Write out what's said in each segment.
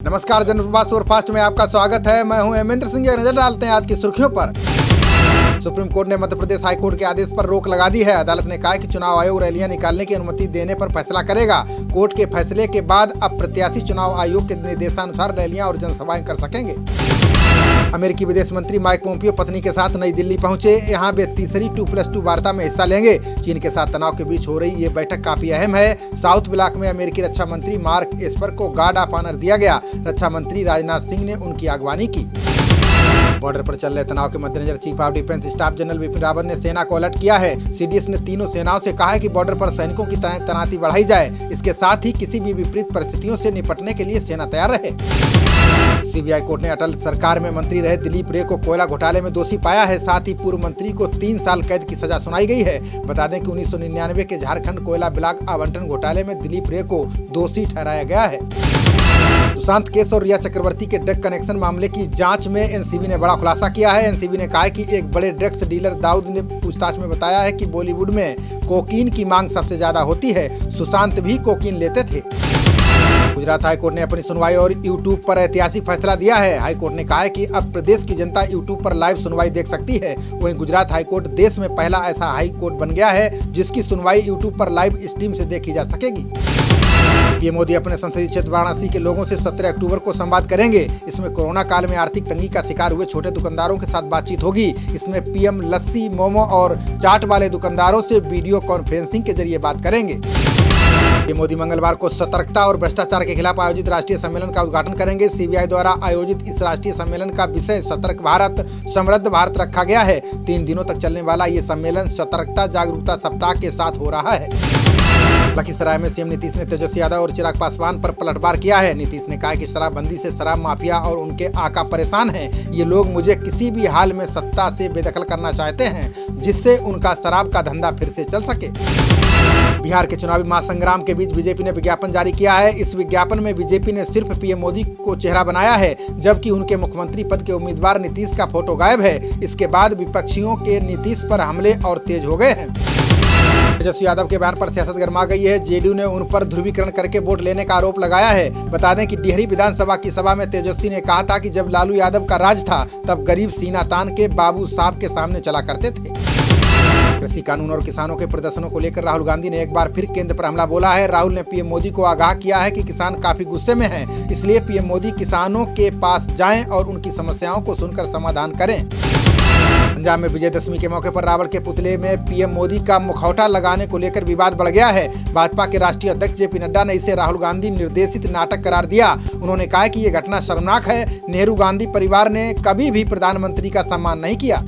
नमस्कार, जनप्रवास सुपरफास्ट में आपका स्वागत है। मैं हूं हेमेंद्र सिंह। नजर डालते हैं आज की सुर्खियों पर। सुप्रीम कोर्ट ने मध्य प्रदेश हाई कोर्ट के आदेश पर रोक लगा दी है। अदालत ने कहा कि चुनाव आयोग रैलियां निकालने की अनुमति देने पर फैसला करेगा। कोर्ट के फैसले के बाद अब प्रत्याशी चुनाव आयोग के निर्देशानुसार रैलियां और जनसभाएं कर सकेंगे। अमेरिकी विदेश मंत्री माइक पोम्पियो पत्नी के साथ नई दिल्ली पहुंचे। यहां वे तीसरी 2+2 वार्ता में हिस्सा लेंगे। चीन के साथ तनाव के बीच हो रही ये बैठक काफी अहम है। साउथ ब्लॉक में अमेरिकी रक्षा मंत्री मार्क एस्पर को गार्ड ऑफ ऑनर दिया गया। रक्षा मंत्री राजनाथ सिंह ने उनकी अगवानी की। बॉर्डर पर चल रहे तनाव के मद्देनजर chief of defence staff general Bipin Rawat ने सेना को अलर्ट किया है। सीडीएस ने तीनों सेनाओं से कहा है कि बॉर्डर पर सैनिकों की तैनाती बढ़ाई जाए। इसके साथ ही किसी भी विपरीत परिस्थितियों से निपटने के लिए सेना तैयार रहे। सीबीआई कोर्ट ने अटल सरकार में मंत्री रहे दिलीप रे को कोयला घोटाले में दोषी पाया है। साथ ही पूर्व मंत्री को 3 साल कैद की सजा सुनाई गई है। बता दें कि 1999 के झारखंड कोयला ब्लॉक आवंटन घोटाले में दिलीप रे को दोषी ठहराया गया है। सुशांत केस और रिया चक्रवर्ती के ड्रग कनेक्शन मामले की जांच में एनसीबी ने बड़ा खुलासा किया है। एनसीबी ने कहा है कि एक बड़े ड्रग्स डीलर दाऊद ने पूछताछ में बताया है कि बॉलीवुड में कोकीन की मांग सबसे ज्यादा होती है। सुशांत भी कोकीन लेते थे। गुजरात हाईकोर्ट ने अपनी सुनवाई और यूट्यूब पर ऐतिहासिक फैसला दिया है। हाईकोर्ट ने कहा है कि अब प्रदेश की जनता यूट्यूब पर लाइव सुनवाई देख सकती है। वहीं गुजरात हाईकोर्ट देश में पहला ऐसा हाईकोर्ट बन गया है जिसकी सुनवाई यूट्यूब पर लाइव स्ट्रीम से देखी जा सकेगी। पीएम मोदी अपने संसदीय क्षेत्र वाराणसी के लोगों से 17 अक्टूबर को संवाद करेंगे। इसमें कोरोना काल में आर्थिक तंगी का शिकार हुए छोटे दुकानदारों के साथ बातचीत होगी। इसमें पीएम लस्सी, मोमो और चाट वाले दुकानदारों से वीडियो कॉन्फ्रेंसिंग के जरिए बात करेंगे। पीएम मोदी मंगलवार को सतर्कता और भ्रष्टाचार के खिलाफ आयोजित राष्ट्रीय सम्मेलन का उद्घाटन करेंगे। सीबीआई द्वारा आयोजित इस राष्ट्रीय सम्मेलन का विषय सतर्क भारत, समृद्ध भारत रखा गया है। 3 दिनों तक चलने वाला ये सम्मेलन सतर्कता जागरूकता सप्ताह के साथ हो रहा है। लखीसराय में सीएम नीतीश ने तेजस्वी यादव और चिराग पासवान पर पलटवार किया है। नीतीश ने कहा कि शराबबंदी से शराब माफिया और उनके आका परेशान हैं। ये लोग मुझे किसी भी हाल में सत्ता से बेदखल करना चाहते हैं जिससे उनका शराब का धंधा फिर से चल सके। बिहार के चुनावी महासंग्राम के बीच बीजेपी ने विज्ञापन जारी किया है। इस विज्ञापन में बीजेपी ने सिर्फ पीएम मोदी को चेहरा बनाया है, जबकि उनके मुख्यमंत्री पद के उम्मीदवार नीतीश का फोटो गायब है। इसके बाद विपक्षियों के नीतीश पर हमले और तेज हो गए हैं। तेजस्वी यादव के बयान पर सियासत गर्मा गई है। जेडीयू ने उन पर ध्रुवीकरण करके वोट लेने का आरोप लगाया है। बता दें कि डिहरी विधानसभा की सभा में तेजस्वी ने कहा था कि जब लालू यादव का राज था तब गरीब सीना तान के बाबू साहब के सामने चला करते थे। कृषि कानून और किसानों के प्रदर्शनों को लेकर राहुल गांधी ने एक बार फिर केंद्र पर हमला बोला है। राहुल ने पीएम मोदी को आगाह किया है कि किसान काफी गुस्से में हैं, इसलिए पीएम मोदी किसानों के पास जाएं और उनकी समस्याओं को सुनकर समाधान करें। पंजाब में विजयदशमी के मौके पर रावण के पुतले में पीएम मोदी का मुखौटा लगाने को लेकर विवाद बढ़ गया है। भाजपा के राष्ट्रीय अध्यक्ष जेपी नड्डा ने इसे राहुल गांधी निर्देशित नाटक करार दिया। उन्होंने कहा कि ये घटना शर्मनाक है। नेहरू गांधी परिवार ने कभी भी प्रधानमंत्री का सम्मान नहीं किया।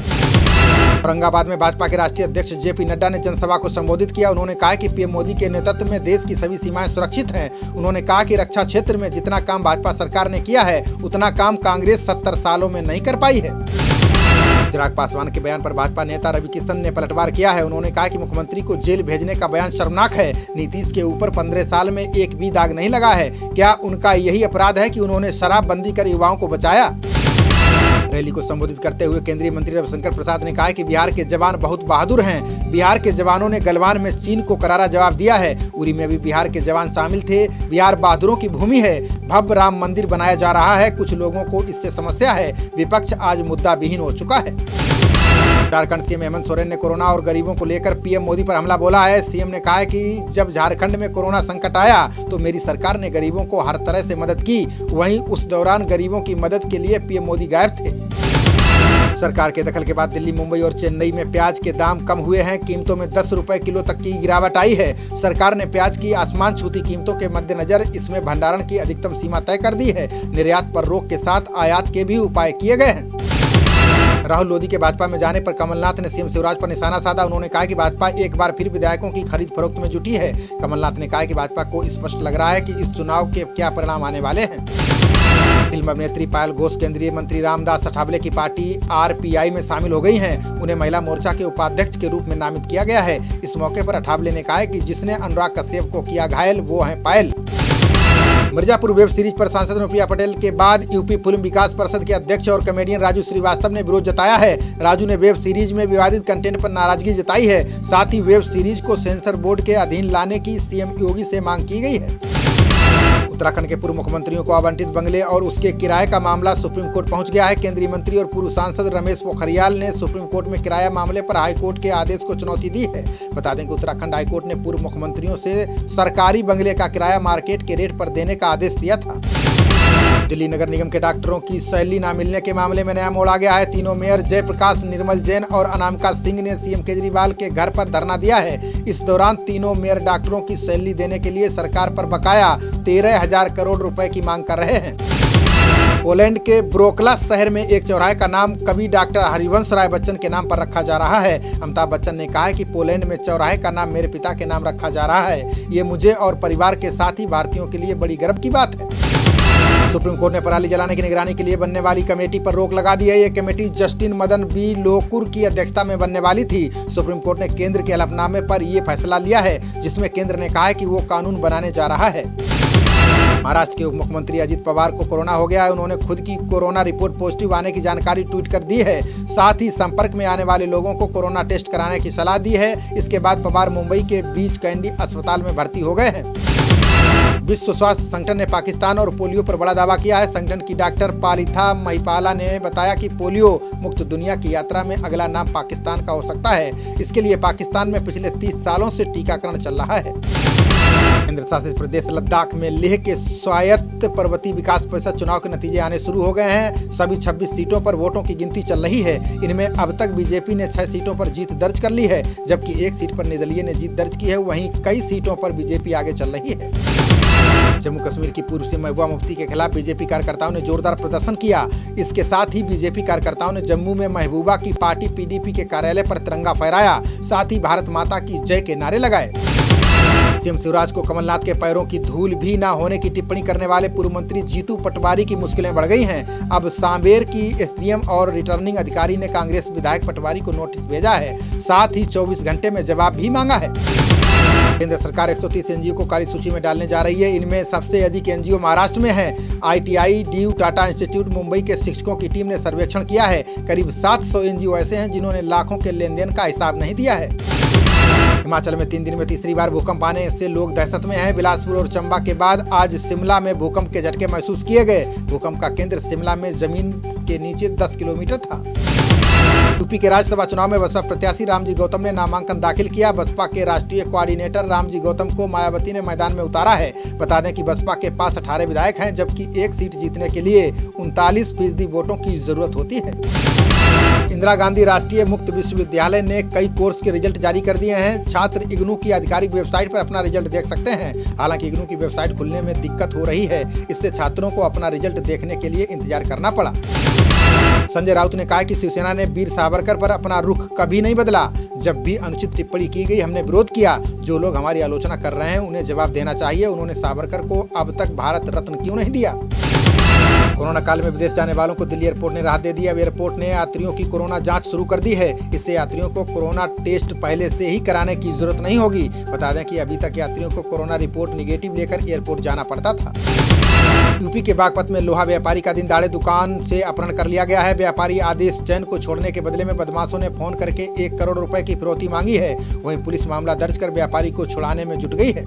औरंगाबाद में भाजपा के राष्ट्रीय अध्यक्ष जेपी नड्डा ने जनसभा को संबोधित किया। उन्होंने कहा कि पीएम मोदी के नेतृत्व में देश की सभी सीमाएं सुरक्षित हैं। उन्होंने कहा कि रक्षा क्षेत्र में जितना काम भाजपा सरकार ने किया है उतना काम कांग्रेस 70 सालों में नहीं कर पाई है। चिराग पासवान के बयान पर भाजपा नेता रवि किशन ने पलटवार किया है। उन्होंने कहा कि मुख्यमंत्री को जेल भेजने का बयान शर्मनाक है। नीतीश के ऊपर 15 साल में एक भी दाग नहीं लगा है। क्या उनका यही अपराध है कि उन्होंने शराबबंदी कर युवाओं को बचाया? रैली को संबोधित करते हुए केंद्रीय मंत्री रविशंकर प्रसाद ने कहा कि बिहार के जवान बहुत बहादुर हैं। बिहार के जवानों ने गलवान में चीन को करारा जवाब दिया है। उरी में भी बिहार के जवान शामिल थे। बिहार बहादुरों की भूमि है। भव्य राम मंदिर बनाया जा रहा है। कुछ लोगों को इससे समस्या है। विपक्ष आज मुद्दा विहीन हो चुका है। झारखंड सीएम हेमंत सोरेन ने कोरोना और गरीबों को लेकर पीएम मोदी पर हमला बोला है। सीएम ने कहा है कि जब झारखंड में कोरोना संकट आया तो मेरी सरकार ने गरीबों को हर तरह से मदद की। वहीं उस दौरान गरीबों की मदद के लिए पीएम मोदी गायब थे। सरकार के दखल के बाद दिल्ली, मुंबई और चेन्नई में प्याज के दाम कम हुए हैं। कीमतों में 10 रुपए किलो तक की गिरावट आई है। सरकार ने प्याज की आसमान छूती कीमतों के मद्देनजर इसमें भंडारण की अधिकतम सीमा तय कर दी है। निर्यात पर रोक के साथ आयात के भी उपाय किए गए हैं। राहुल लोधी के भाजपा में जाने पर कमलनाथ ने सीएम शिवराज पर निशाना साधा। उन्होंने कहा कि भाजपा एक बार फिर विधायकों की खरीद फरोख्त में जुटी है। कमलनाथ ने कहा कि भाजपा को स्पष्ट लग रहा है कि इस चुनाव के क्या परिणाम आने वाले हैं। फिल्म अभिनेत्री पायल घोष केंद्रीय मंत्री रामदास अठावले की पार्टी आरपीआई में शामिल हो गई हैं। उन्हें महिला मोर्चा के उपाध्यक्ष के रूप में नामित किया गया है। इस मौके पर अठावले ने कहा है कि जिसने अनुराग कश्यप को किया घायल वो है पायल। मिर्जापुर वेब सीरीज पर सांसद अनुप्रिया पटेल के बाद यूपी फिल्म विकास परिषद के अध्यक्ष और कॉमेडियन राजू श्रीवास्तव ने विरोध जताया है। राजू ने वेब सीरीज में विवादित कंटेंट पर नाराजगी जताई है। साथ ही वेब सीरीज को सेंसर बोर्ड के अधीन लाने की सीएम योगी से मांग की गई है। उत्तराखंड के पूर्व मुख्यमंत्रियों को आवंटित बंगले और उसके किराए का मामला सुप्रीम कोर्ट पहुंच गया है। केंद्रीय मंत्री और पूर्व सांसद रमेश पोखरियाल ने सुप्रीम कोर्ट में किराया मामले पर हाईकोर्ट के आदेश को चुनौती दी है। बता दें कि उत्तराखंड हाईकोर्ट ने पूर्व मुख्यमंत्रियों से सरकारी बंगले का किराया मार्केट के रेट पर देने का आदेश दिया था। दिल्ली नगर निगम के डॉक्टरों की सैलरी न मिलने के मामले में नया मोड़ आ गया है। तीनों मेयर जयप्रकाश, निर्मल जैन और अनामिका सिंह ने सीएम केजरीवाल के घर पर धरना दिया है। इस दौरान तीनों मेयर डॉक्टरों की सैलरी देने के लिए सरकार पर बकाया 13,000 करोड़ रुपए की मांग कर रहे हैं। पोलैंड के ब्रोकला शहर में एक चौराहे का नाम कवि डॉक्टर हरिवंश राय बच्चन के नाम पर रखा जा रहा है। अमिताभ बच्चन ने कहा है कि पोलैंड में चौराहे का नाम मेरे पिता के नाम रखा जा रहा है। ये मुझे और परिवार के साथ ही भारतीयों के लिए बड़ी गर्व की बात है। सुप्रीम कोर्ट ने पराली जलाने की निगरानी के लिए बनने वाली कमेटी पर रोक लगा दी है। ये committee justice Madan B Lokur की अध्यक्षता में बनने वाली थी। सुप्रीम कोर्ट ने केंद्र के हलफनामे पर यह फैसला लिया है, जिसमें केंद्र ने कहा है कि वो कानून बनाने जा रहा है। महाराष्ट्र के उप मुख्यमंत्री अजित पवार को कोरोना हो गया है। उन्होंने खुद की कोरोना रिपोर्ट पॉजिटिव आने की जानकारी ट्वीट कर दी है। साथ ही संपर्क में आने वाले लोगों को कोरोना टेस्ट कराने की सलाह दी है। इसके बाद पवार मुंबई के ब्रीच कैंडी अस्पताल में भर्ती हो गए हैं। विश्व स्वास्थ्य संगठन ने पाकिस्तान और पोलियो पर बड़ा दावा किया है। संगठन की डॉक्टर पालिथा महिपाला ने बताया कि पोलियो मुक्त दुनिया की यात्रा में अगला नाम पाकिस्तान का हो सकता है। इसके लिए पाकिस्तान में पिछले 30 सालों से टीकाकरण चल रहा है। केंद्र शासित प्रदेश लद्दाख में लेह के स्वायत्त पर्वतीय विकास परिषद चुनाव के नतीजे आने शुरू हो गए हैं। सभी 26 सीटों पर वोटों की गिनती चल रही है। इनमें अब तक बीजेपी ने 6 सीटों पर जीत दर्ज कर ली है, जबकि 1 सीट पर निर्दलीय ने जीत दर्ज की है। वहीं कई सीटों पर बीजेपी आगे चल रही है। जम्मू कश्मीर की पूर्व सीएम महबूबा मुफ्ती के खिलाफ बीजेपी कार्यकर्ताओं ने जोरदार प्रदर्शन किया। इसके साथ ही बीजेपी कार्यकर्ताओं ने जम्मू में महबूबा की पार्टी पीडीपी के कार्यालय पर तिरंगा फहराया। साथ ही भारत माता की जय के नारे लगाए। सीएम शिवराज को कमलनाथ के पैरों की धूल भी न होने की टिप्पणी करने वाले पूर्व मंत्री जीतू पटवारी की मुश्किलें बढ़ गई हैं। अब सांबेर की एसडीएम और रिटर्निंग अधिकारी ने कांग्रेस विधायक पटवारी को नोटिस भेजा है। साथ ही 24 घंटे में जवाब भी मांगा है। केंद्र सरकार 130 एनजीओ को काली सूची में डालने जा रही है। इनमें सबसे अधिक एनजीओ महाराष्ट्र में है। ITI, due, Tata institute, Mumbai के शिक्षकों की टीम ने सर्वेक्षण किया है। करीब 700 एनजीओ ऐसे हैं जिन्होंने लाखों के लेन देन का हिसाब नहीं दिया है। हिमाचल में 3 दिन में तीसरी बार भूकंप आने से लोग दहशत में हैं। बिलासपुर और चंबा के बाद आज शिमला में भूकंप के झटके महसूस किए गए। भूकंप का केंद्र शिमला में जमीन के नीचे 10 किलोमीटर था। यूपी के राज्यसभा चुनाव में बसपा प्रत्याशी रामजी गौतम ने नामांकन दाखिल किया। बसपा के राष्ट्रीय कोऑर्डिनेटर रामजी गौतम को मायावती ने मैदान में उतारा है। बता दें कि बसपा के पास 18 विधायक हैं, जबकि एक सीट जीतने के लिए 39% वोटों की जरूरत होती है। इंदिरा गांधी राष्ट्रीय मुक्त विश्वविद्यालय ने कई कोर्स के रिजल्ट जारी कर दिए हैं। छात्र इग्नू की आधिकारिक वेबसाइट पर अपना रिजल्ट देख सकते हैं। हालांकि इग्नू की वेबसाइट खुलने में दिक्कत हो रही है। इससे छात्रों को अपना रिजल्ट देखने के लिए इंतजार करना पड़ा। संजय राउत ने कहा कि शिवसेना ने वीर सावरकर पर अपना रुख कभी नहीं बदला। जब भी अनुचित टिप्पणी की गई हमने विरोध किया। जो लोग हमारी आलोचना कर रहे हैं उन्हें जवाब देना चाहिए। उन्होंने सावरकर को अब तक भारत रत्न क्यों नहीं दिया। कोरोना काल में विदेश जाने वालों को दिल्ली एयरपोर्ट ने राहत दे दी। अब एयरपोर्ट ने यात्रियों की कोरोना जांच शुरू कर दी है। इससे यात्रियों को कोरोना टेस्ट पहले से ही कराने की जरूरत नहीं होगी। बता दें कि अभी तक यात्रियों को कोरोना रिपोर्ट निगेटिव लेकर एयरपोर्ट जाना पड़ता था। यूपी के बागपत में लोहा व्यापारी का दिन दहाड़े दुकान से अपहरण कर लिया गया है। व्यापारी आदेश जैन को छोड़ने के बदले में बदमाशों ने फोन करके 1 करोड़ रुपए की फिरौती मांगी है। वहीं पुलिस मामला दर्ज कर व्यापारी को छुड़ाने में जुट गई है।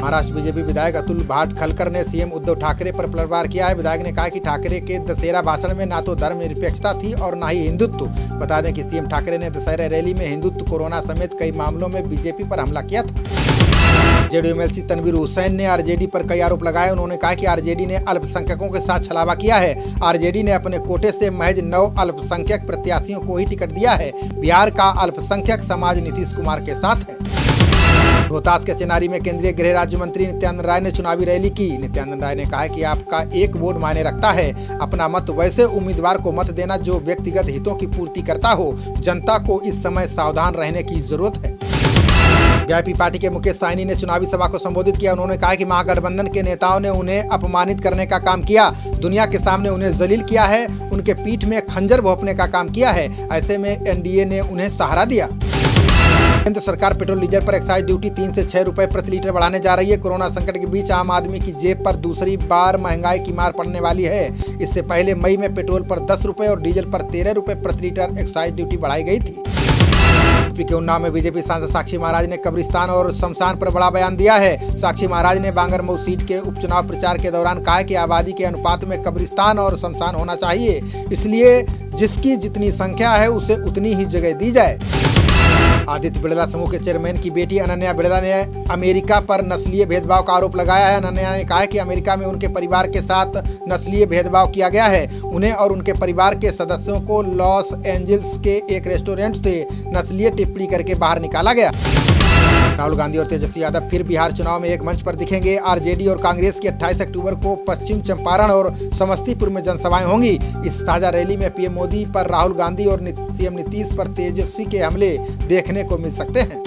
महाराष्ट्र बीजेपी विधायक अतुल भाटखलकर ने सीएम उद्धव ठाकरे पर पलटवार किया है। विधायक ने कहा कि ठाकरे के दशहरा भाषण में ना तो धर्मनिरपेक्षता थी और ना ही हिंदुत्व। बता दें कि सीएम ठाकरे ने दशहरा रैली में हिंदुत्व, कोरोना समेत कई मामलों में बीजेपी पर हमला किया था। जेडीयू एमएलसी तनवीर हुसैन ने आरजेडी पर कई आरोप लगाए। उन्होंने कहा कि आरजेडी ने अल्पसंख्यकों के साथ छलावा किया है। आरजेडी ने अपने कोटे से महज 9 अल्पसंख्यक प्रत्याशियों को ही टिकट दिया है। बिहार का अल्पसंख्यक समाज नीतीश कुमार के साथ है। रोहतास के चिनारी में केंद्रीय गृह राज्य मंत्री नित्यानंद राय ने चुनावी रैली की। नित्यानंद राय ने कहा कि आपका एक वोट मायने रखता है। अपना मत वैसे उम्मीदवार को मत देना जो व्यक्तिगत हितों की पूर्ति करता हो। जनता को इस समय सावधान रहने की जरूरत है। वीआईपी पार्टी के मुकेश साहनी ने चुनावी सभा को संबोधित किया। उन्होंने कहा कि महागठबंधन के नेताओं ने उन्हें अपमानित करने का काम किया। दुनिया के सामने उन्हें जलील किया है। उनके पीठ में खंजर भोंपने का काम किया है। ऐसे में एनडीए ने उन्हें सहारा दिया। केंद्र सरकार पेट्रोल डीजल पर एक्साइज ड्यूटी 3 से 6 रुपए प्रति लीटर बढ़ाने जा रही है। कोरोना संकट के बीच आम आदमी की जेब पर दूसरी बार महंगाई की मार पड़ने वाली है। इससे पहले मई में पेट्रोल पर 10 रुपए और डीजल पर 13 रुपए प्रति लीटर एक्साइज ड्यूटी बढ़ाई गई थी। यूपी के उन्नाव में बीजेपी सांसद साक्षी महाराज ने कब्रिस्तान और शमशान पर बड़ा बयान दिया है। साक्षी महाराज ने बांगरमऊ सीट के उपचुनाव प्रचार के दौरान कहा कि आबादी के अनुपात में कब्रिस्तान और शमशान होना चाहिए, इसलिए जिसकी जितनी संख्या है उसे उतनी ही जगह दी जाए। आदित्य बिड़ला समूह के चेयरमैन की बेटी अनन्या बिड़ला ने अमेरिका पर नस्लीय भेदभाव का आरोप लगाया है। अनन्या ने कहा है कि अमेरिका में उनके परिवार के साथ नस्लीय भेदभाव किया गया है। उन्हें और उनके परिवार के सदस्यों को लॉस एंजल्स के एक रेस्टोरेंट से नस्लीय टिप्पणी करके बाहर निकाला गया। राहुल गांधी और तेजस्वी यादव फिर बिहार चुनाव में एक मंच पर दिखेंगे। आरजेडी और कांग्रेस की 28 अक्टूबर को पश्चिम चंपारण और समस्तीपुर में जनसभाएं होंगी। इस साझा रैली में पीएम मोदी पर राहुल गांधी और सीएम नीतीश पर तेजस्वी के हमले देखने को मिल सकते हैं।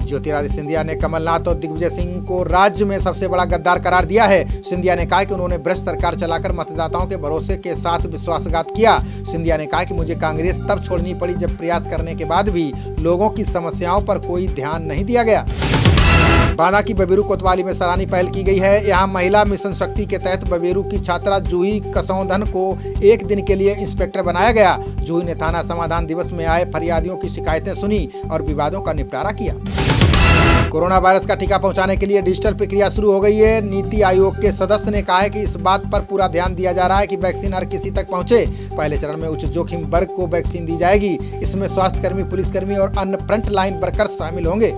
ज्योतिरादित्य सिंधिया ने कमलनाथ और दिग्विजय सिंह को राज्य में सबसे बड़ा गद्दार करार दिया है। सिंधिया ने कहा कि उन्होंने भ्रष्ट सरकार चलाकर मतदाताओं के भरोसे के साथ विश्वासघात किया। सिंधिया ने कहा कि मुझे कांग्रेस तब छोड़नी पड़ी जब प्रयास करने के बाद भी लोगों की समस्याओं पर कोई ध्यान नहीं दिया गया। बांदा की बबेरू कोतवाली में सराहनीय पहल की गई है। यहाँ महिला मिशन शक्ति के तहत बबेरू की छात्रा जूही कसौंधन को एक दिन के लिए इंस्पेक्टर बनाया गया। जूही ने थाना समाधान दिवस में आए फरियादियों की शिकायतें सुनी और विवादों का निपटारा किया। कोरोना वायरस का टीका पहुंचाने के लिए डिजिटल प्रक्रिया शुरू हो गई है। नीति आयोग के सदस्य ने कहा है कि इस बात पर पूरा ध्यान दिया जा रहा है कि वैक्सीन हर किसी तक पहुंचे। पहले चरण में उच्च जोखिम वर्ग को वैक्सीन दी जाएगी। इसमें स्वास्थ्यकर्मी, पुलिसकर्मी और अन्य फ्रंट लाइन वर्कर्स शामिल होंगे।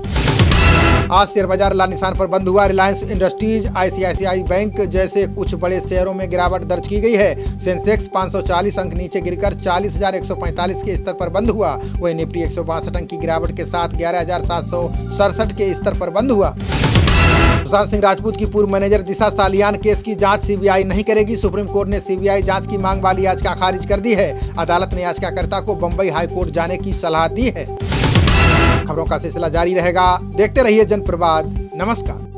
आज शेयर बाजार लाल-निशान पर बंद हुआ। रिलायंस इंडस्ट्रीज, आईसीआईसीआई बैंक जैसे कुछ बड़े शेयरों में गिरावट दर्ज की गई है। सेंसेक्स 540 अंक नीचे गिरकर 40,145 के स्तर पर बंद हुआ। वहीं निफ्टी 162 अंक की गिरावट के साथ 11,767 के स्तर पर बंद हुआ। सुशांत सिंह राजपूत की पूर्व मैनेजर दिशा सालियान केस की जांच सीबीआई नहीं करेगी। सुप्रीम कोर्ट ने सीबीआई जांच की मांग वाली याचिका खारिज कर दी है। अदालत ने याचिकाकर्ता को बंबई हाईकोर्ट जाने की सलाह दी है। खबरों का सिलसिला जारी रहेगा। देखते रहिए जनप्रवाद। नमस्कार।